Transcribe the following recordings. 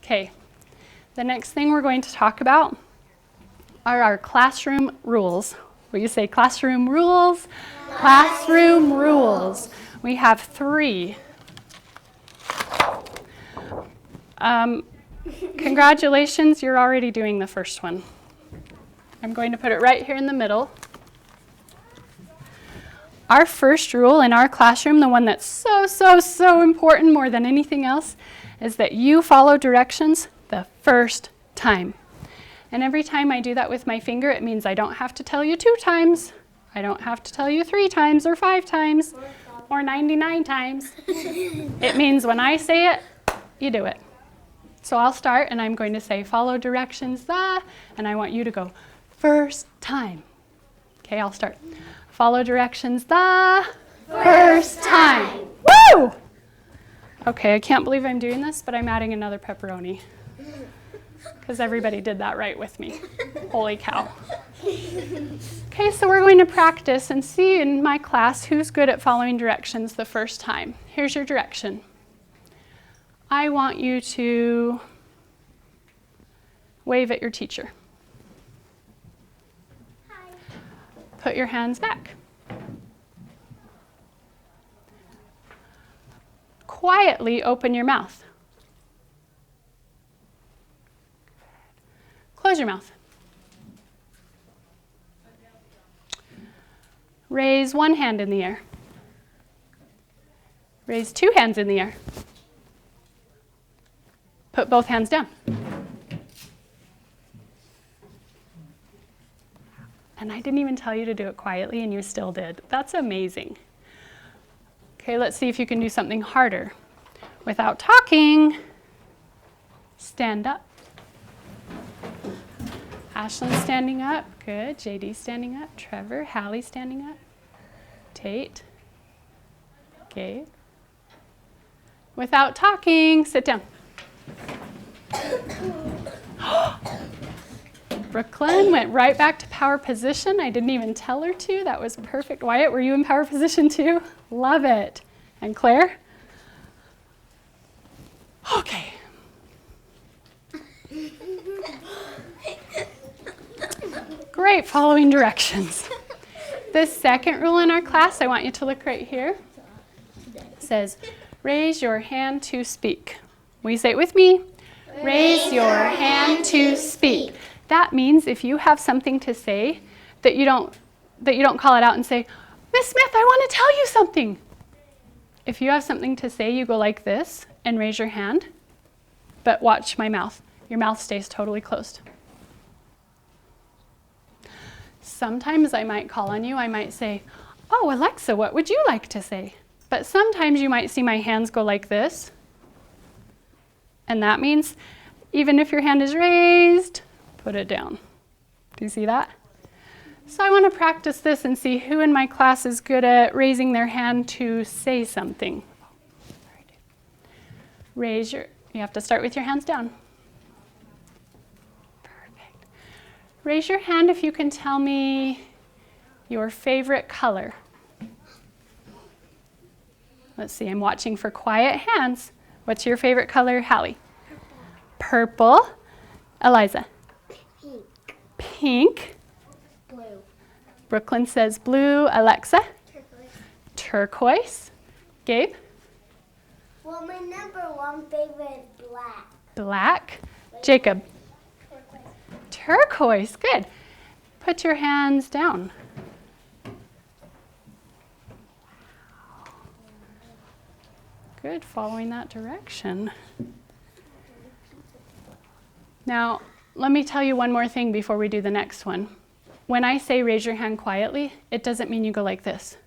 Okay, the next thing we're going to talk about are our classroom rules. Will you say classroom rules? Classroom rules. We have 3. Congratulations, you're already doing the first one. I'm going to put it right here in the middle. Our first rule in our classroom, the one that's so important more than anything else, is that you follow directions the first time. And every time I do that with my finger, it means I don't have to tell you 2 times. I don't have to tell you 3 times or 5 times or 99 times. It means when I say it, you do it. So I'll start and I'm going to say follow directions and I want you to go first time. Okay, I'll start. Follow directions the first time. Woo! Okay, I can't believe I'm doing this, but I'm adding another pepperoni. Because everybody did that right with me. Holy cow. Okay, so we're going to practice and see in my class who's good at following directions the first time. Here's your direction. I want you to wave at your teacher. Hi. Put your hands back. Quietly open your mouth. Close your mouth. Raise one hand in the air. Raise 2 hands in the air. Put both hands down. And I didn't even tell you to do it quietly, and you still did. That's amazing. Okay, let's see if you can do something harder. Without talking, stand up. Ashlyn standing up. Good. JD standing up. Trevor. Hallie standing up. Tate. Gabe. Without talking, sit down. Brooklyn went right back to power position. I didn't even tell her to. That was perfect. Wyatt, were you in power position too? Love it. And Claire? Okay. Great, following directions. The second rule in our class, I want you to look right here. It says, raise your hand to speak. Will you say it with me? Raise your hand to speak. That means if you have something to say that you don't call it out and say, Miss Smith, I want to tell you something. If you have something to say, you go like this and raise your hand, but watch my mouth. Your mouth stays totally closed. Sometimes I might call on you. I might say, oh, Alexa, what would you like to say? But sometimes you might see my hands go like this. And that means even if your hand is raised, put it down. Do you see that? So I want to practice this and see who in my class is good at raising their hand to say something. You have to start with your hands down. Perfect. Raise your hand if you can tell me your favorite color. Let's see, I'm watching for quiet hands. What's your favorite color, Hallie? Purple. Eliza? Pink. Pink. Blue. Brooklyn says blue. Alexa? Turquoise. Turquoise. Gabe? Well, my number 1 favorite is black. Black. Jacob? Turquoise. Good. Put your hands down. Good, following that direction. Now, let me tell you one more thing before we do the next one. When I say raise your hand quietly, it doesn't mean you go like this.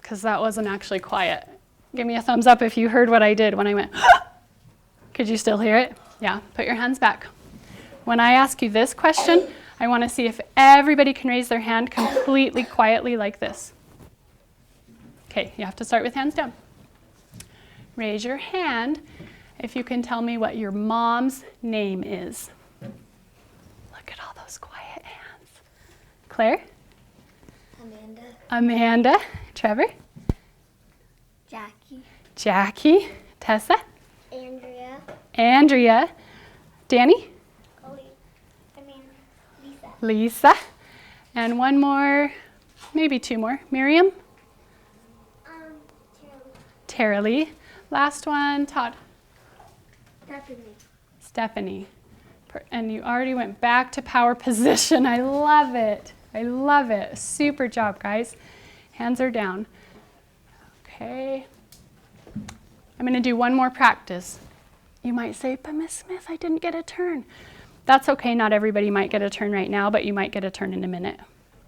Because that wasn't actually quiet. Give me a thumbs up if you heard what I did when I went. Could you still hear it? Yeah, put your hands back. When I ask you this question, I want to see if everybody can raise their hand completely quietly like this. Okay, you have to start with hands down. Raise your hand if you can tell me what your mom's name is. Look at all those quiet hands. Claire? Amanda. Amanda. Trevor? Jackie. Jackie. Tessa? Andrea. Danny? Lisa. Lisa. And one more, maybe two more. Miriam? Tara-Lee. Last one, Todd. Stephanie. And you already went back to power position. I love it. I love it. Super job, guys. Hands are down. Okay. I'm going to do one more practice. You might say, but Miss Smith, I didn't get a turn. That's okay. Not everybody might get a turn right now, but you might get a turn in a minute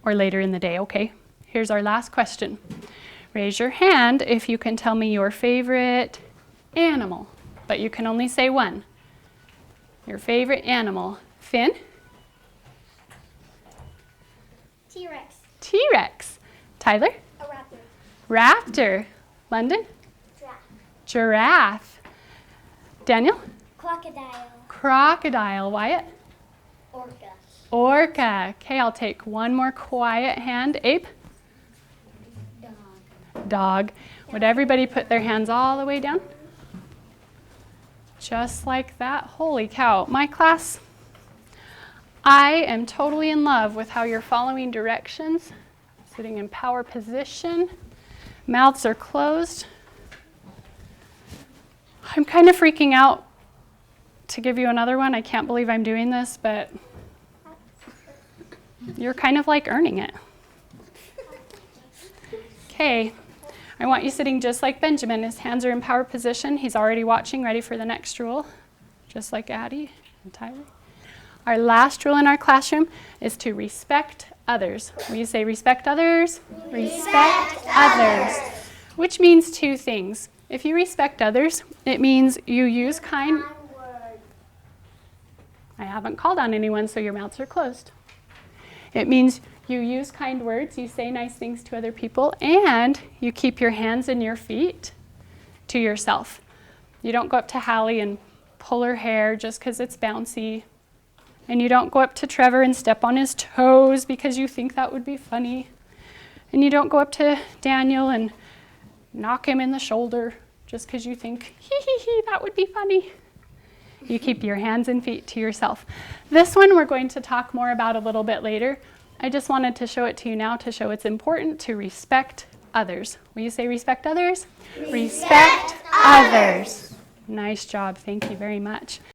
or later in the day, okay? Here's our last question. Raise your hand if you can tell me your favorite animal, but you can only say one. Your favorite animal. Finn? T-Rex. T-Rex. Tyler? A raptor. Raptor. London? Giraffe. Daniel? Crocodile. Crocodile. Wyatt? Orca. Orca. Okay, I'll take one more quiet hand. Abe? Dog. Dog. Would everybody put their hands all the way down? Just like that. Holy cow. My class, I am totally in love with how you're following directions, sitting in power position. Mouths are closed. I'm kind of freaking out to give you another one. I can't believe I'm doing this, but you're kind of like earning it. Okay, I want you sitting just like Benjamin. His hands are in power position. He's already watching, ready for the next rule, just like Addie and Tyler. Our last rule in our classroom is to respect others. Will you say respect others? Respect others. Which means two things. If you respect others, it means you use kind... I haven't called on anyone, so your mouths are closed. It means you use kind words, you say nice things to other people, and you keep your hands and your feet to yourself. You don't go up to Hallie and pull her hair just because it's bouncy. And you don't go up to Trevor and step on his toes because you think that would be funny. And you don't go up to Daniel and knock him in the shoulder just because you think, hee, that would be funny. You keep your hands and feet to yourself. This one we're going to talk more about a little bit later. I just wanted to show it to you now to show it's important to respect others. Will you say respect others? Respect others. Nice job. Thank you very much.